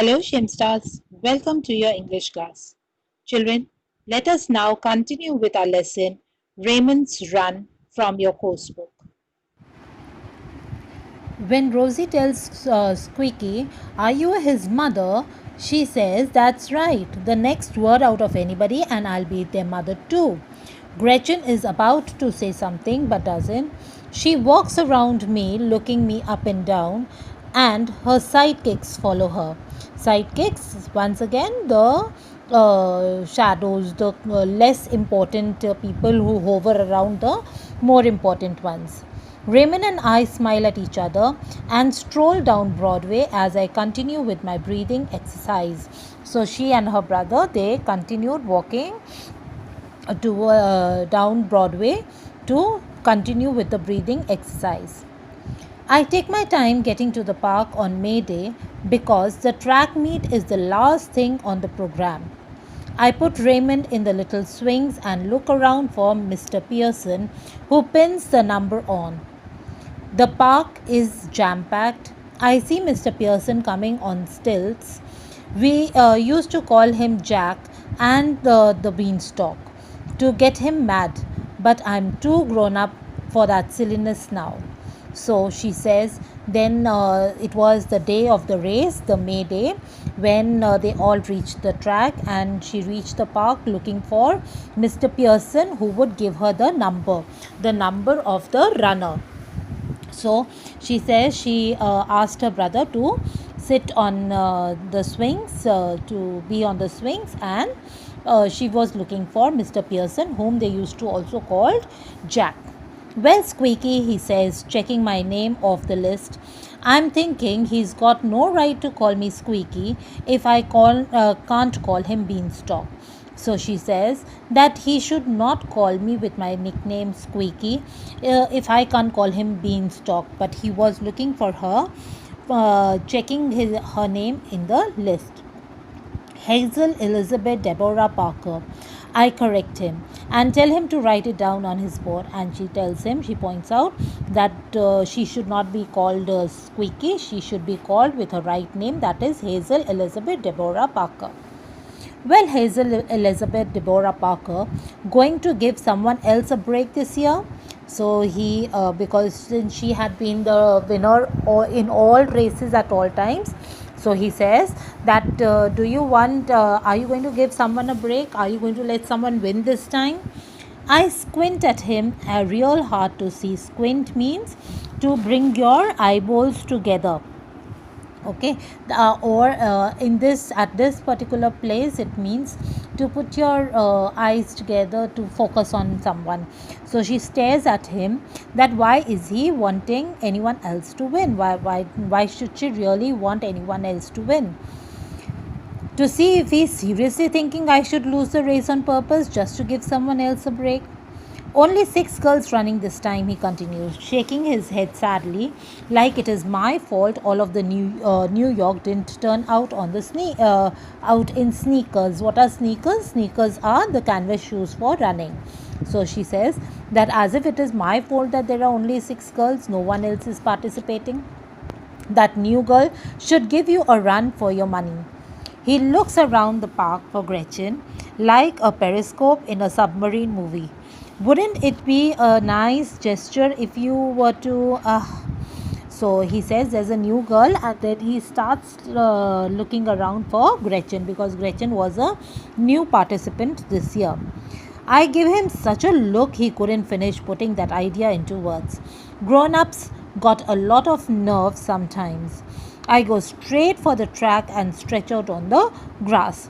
Hello, Shimstars. Welcome to your English class. Children, let us now continue with our lesson Raymond's Run from your course book. When Rosie tells Squeaky, "Are you his mother?" she says, "That's right. The next word out of anybody, and I'll be their mother too." Gretchen is about to say something but doesn't. She walks around me, looking me up and down, and her sidekicks follow her. Sidekicks, once again, the shadows, the less important people who hover around the more important ones. Raymond and I smile at each other and stroll down Broadway as I continue with my breathing exercise. So she and her brother, they continued walking to down Broadway to continue with the breathing exercise. I take my time getting to the park on May Day because the track meet is the last thing on the program. I put Raymond in the little swings and look around for Mr. Pearson, who pins the number on. The park is jam packed. I see Mr. Pearson coming on stilts. We used to call him Jack and the beanstalk to get him mad, but I'm too grown up for that silliness now. So she says, then it was the day of the race, the May Day, when they all reached the track, and she reached the park looking for Mr. Pearson, who would give her the number of the runner. So she says she asked her brother to sit on the swings, to be on the swings, and she was looking for Mr. Pearson, whom they used to also call Jack. "Well, Squeaky," he says, checking my name off the list. "I'm thinking he's got no right to call me Squeaky if I can't call him Beanstalk. So she says that he should not call me with my nickname Squeaky if I can't call him Beanstalk." But he was looking for her, checking her name in the list. "Hazel Elizabeth Deborah Parker." I correct him and tell him to write it down on his board, and she points out that she should not be called Squeaky, she should be called with her right name, that is Hazel Elizabeth Deborah Parker. "Well, Hazel Elizabeth Deborah Parker, going to give someone else a break this year?" So he, because since she had been the winner in all races at all times, so he says that do you want, are you going to give someone a break? Are you going to let someone win this time? I squint at him, real hard to see. Squint means to bring your eyeballs together. Okay, or in this, at this particular place, it means to put your eyes together to focus on someone. So she stares at him, that why is he wanting anyone else to win? Why should she really want anyone else to win? To see if he's seriously thinking I should lose the race on purpose just to give someone else a break. "Only 6 girls running this time," he continues, shaking his head sadly, like it is my fault all of the New York didn't turn out on the out in sneakers. What are sneakers? Sneakers are the canvas shoes for running. So she says that as if it is my fault that there are only 6 girls, no one else is participating. "That new girl should give you a run for your money." He looks around the park for Gretchen like a periscope in a submarine movie. "Wouldn't it be a nice gesture if you were to..." So he says there's a new girl, and then he starts looking around for Gretchen, because Gretchen was a new participant this year. I give him such a look he couldn't finish putting that idea into words. Grown-ups got a lot of nerve sometimes. I go straight for the track and stretch out on the grass.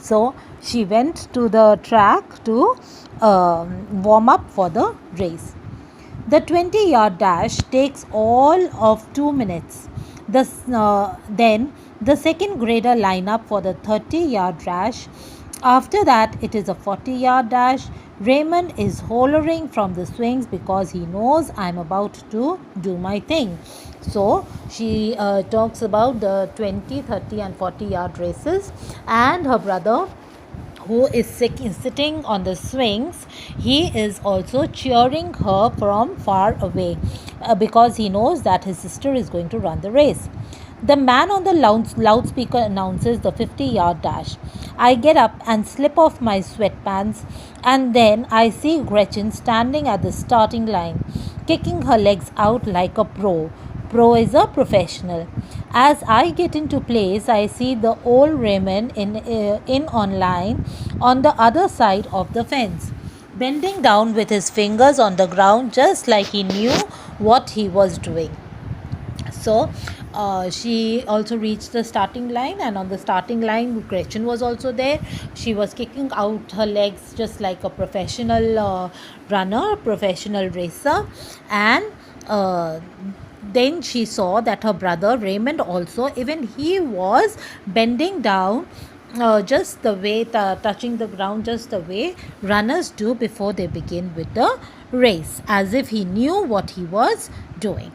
So she went to the track to warm up for the race. The 20-yard dash takes all of 2 minutes. Then the second grader line up for the 30-yard dash. After that, it is a 40-yard dash. Raymond is hollering from the swings because he knows I'm about to do my thing. So she talks about the 20, 30 and 40-yard races, and her brother, who is sitting on the swings, he is also cheering her from far away because he knows that his sister is going to run the race. The man on the loudspeaker announces the 50-yard dash. I get up and slip off my sweatpants, and then I see Gretchen standing at the starting line, kicking her legs out like a pro. Pro is a professional. As I get into place, I see the old Raymond in online on the other side of the fence, bending down with his fingers on the ground just like he knew what he was doing. So she also reached the starting line, and on the starting line, Gretchen was also there. She was kicking out her legs just like a professional runner, professional racer, and then she saw that her brother Raymond also, even he was bending down just the way, touching the ground just the way runners do before they begin with the race, as if he knew what he was doing.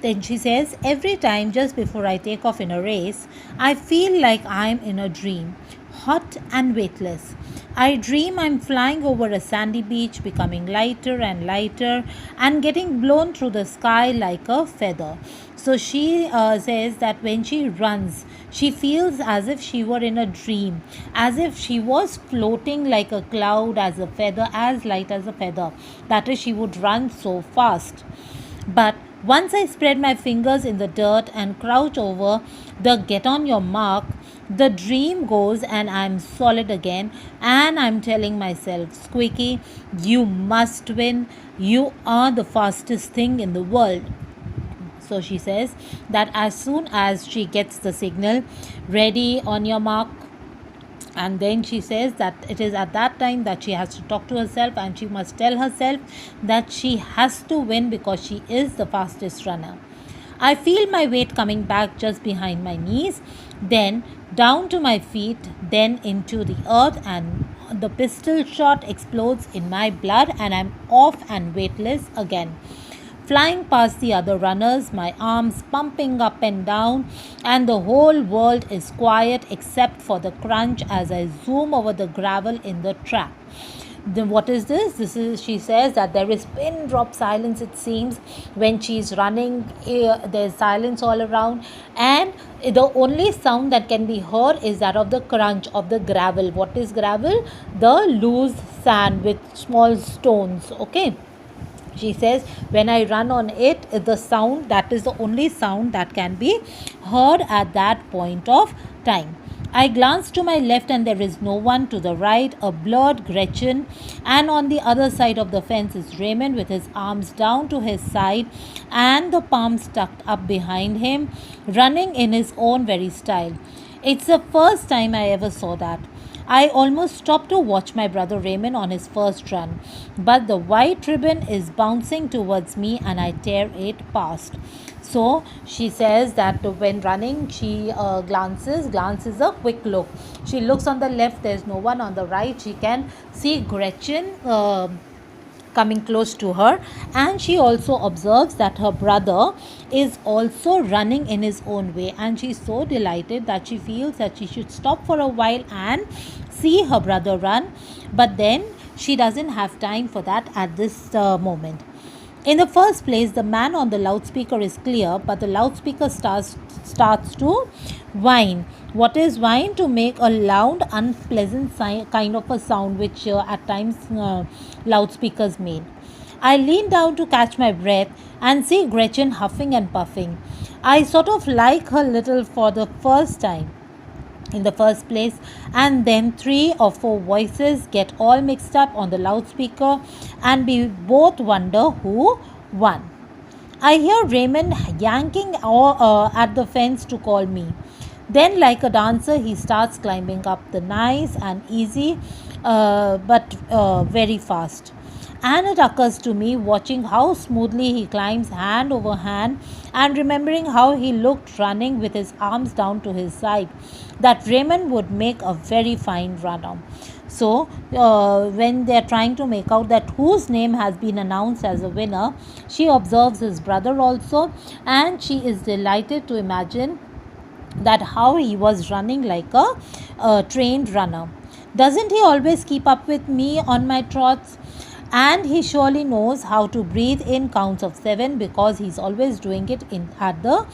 Then she says, every time just before I take off in a race, I feel like I'm in a dream, hot and weightless. I dream I'm flying over a sandy beach, becoming lighter and lighter, and getting blown through the sky like a feather. So she says that when she runs, she feels as if she were in a dream, as if she was floating like a cloud, as a feather, as light as a feather. That is, she would run so fast. But once I spread my fingers in the dirt and crouch over the get on your mark, the dream goes and I'm solid again, and I'm telling myself, Squeaky, you must win. You are the fastest thing in the world. So she says that as soon as she gets the signal, ready on your mark, and then she says that it is at that time that she has to talk to herself, and she must tell herself that she has to win because she is the fastest runner. I feel my weight coming back just behind my knees, then down to my feet, then into the earth, and the pistol shot explodes in my blood, and I'm off and weightless again. Flying past the other runners, my arms pumping up and down, and the whole world is quiet except for the crunch as I zoom over the gravel in the track. Then what is this? This is, she says that there is pin drop silence, it seems, when she's running. There's silence all around, and the only sound that can be heard is that of the crunch of the gravel. What is gravel? The loose sand with small stones. Okay, she says, when I run on it, the sound, that is the only sound that can be heard at that point of time. I glance to my left and there is no one. To the right, a blurred Gretchen, and on the other side of the fence is Raymond with his arms down to his side and the palms tucked up behind him, running in his own very style. It's the first time I ever saw that. I almost stopped to watch my brother Raymond on his first run, but the white ribbon is bouncing towards me and I tear it past. So she says that when running, she glances a quick look. She looks on the left, there's no one. On the right, she can see Gretchen coming close to her, and she also observes that her brother is also running in his own way, and she's so delighted that she feels that she should stop for a while and see her brother run, but then she doesn't have time for that at this moment. In the first place, the man on the loudspeaker is clear, but the loudspeaker starts to whine. What is whine? To make a loud, unpleasant kind of a sound, which at times loudspeakers made. I lean down to catch my breath and see Gretchen huffing and puffing. I sort of like her little for the first time in the first place, and then 3 or 4 voices get all mixed up on the loudspeaker, and we both wonder who won. I hear Raymond yanking at the fence to call me. Then, like a dancer, he starts climbing up the nice and easy, but very fast. And it occurs to me, watching how smoothly he climbs hand over hand and remembering how he looked running with his arms down to his side, that Raymond would make a very fine runner. So, when they are trying to make out that whose name has been announced as a winner, she observes his brother also, and she is delighted to imagine that how he was running like a trained runner. Doesn't he always keep up with me on my trots? And he surely knows how to breathe in counts of 7 because he's always doing it in at the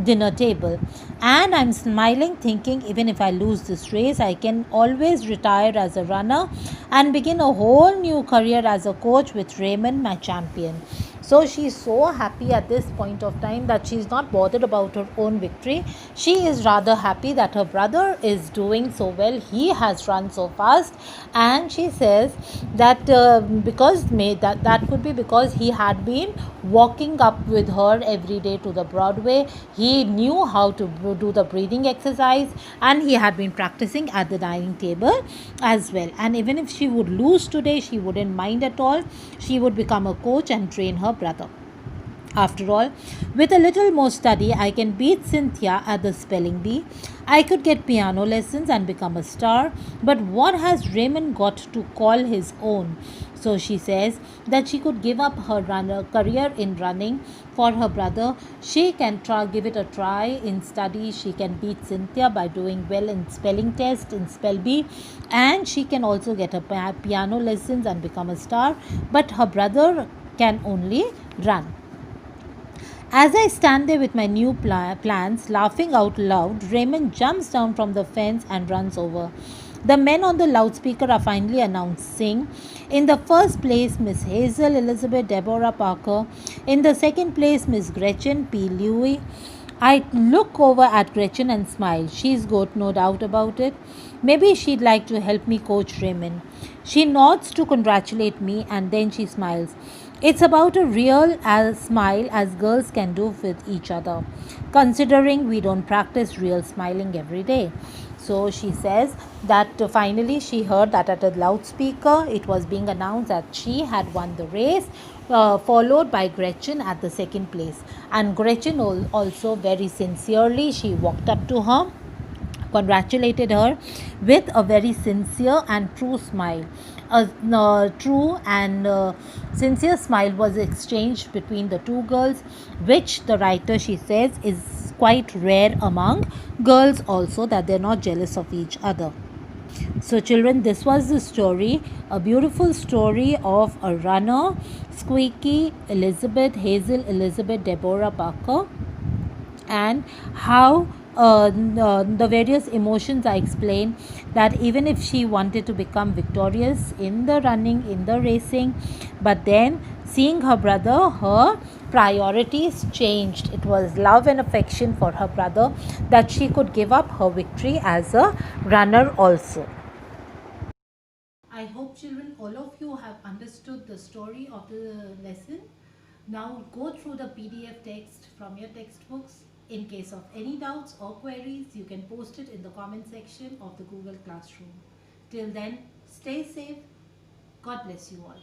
dinner table. And I'm smiling, thinking even if I lose this race, I can always retire as a runner and begin a whole new career as a coach with Raymond, my champion. So she's so happy at this point of time that she's not bothered about her own victory. She is rather happy that her brother is doing so well. He has run so fast, and she says that that could be because he had been walking up with her every day to the Broadway. He knew how to do the breathing exercise, and he had been practicing at the dining table as well. And even if she would lose today, she wouldn't mind at all. She would become a coach and train her brother. After all, with a little more study, I can beat Cynthia at the spelling bee. I could get piano lessons and become a star. But what has Raymond got to call his own? So she says that she could give up her career in running for her brother. She can give it a try in study. She can beat Cynthia by doing well in spelling test in spell bee, and she can also get a piano lessons and become a star. But her brother can only run. As I stand there with my new plans, laughing out loud, Raymond jumps down from the fence and runs over. The men on the loudspeaker are finally announcing, in the first place, Miss Hazel Elizabeth Deborah Parker. In the second place, Miss Gretchen P. Louis. I look over at Gretchen and smile. She's got no doubt about it. Maybe she'd like to help me coach Raymond. She nods to congratulate me and then she smiles. It's about a real as smile as girls can do with each other, considering we don't practice real smiling every day. So she says that finally she heard that at a loudspeaker it was being announced that she had won the race, followed by Gretchen at the second place. And Gretchen also very sincerely she walked up to her, congratulated her with a very sincere and true smile. A true and sincere smile was exchanged between the two girls, which the writer she says is quite rare among girls also, that they're not jealous of each other. So, children, this was the story, a beautiful story of a runner, Squeaky Elizabeth, Hazel Elizabeth Deborah Parker, and how the various emotions I explained, that even if she wanted to become victorious in the running, in the racing, but then seeing her brother, her priorities changed. It was love and affection for her brother that she could give up her victory as a runner also. I hope, children, all of you have understood the story of the lesson. Now go through the PDF text from your textbooks. In case of any doubts or queries, you can post it in the comment section of the Google Classroom. Till then, stay safe. God bless you all.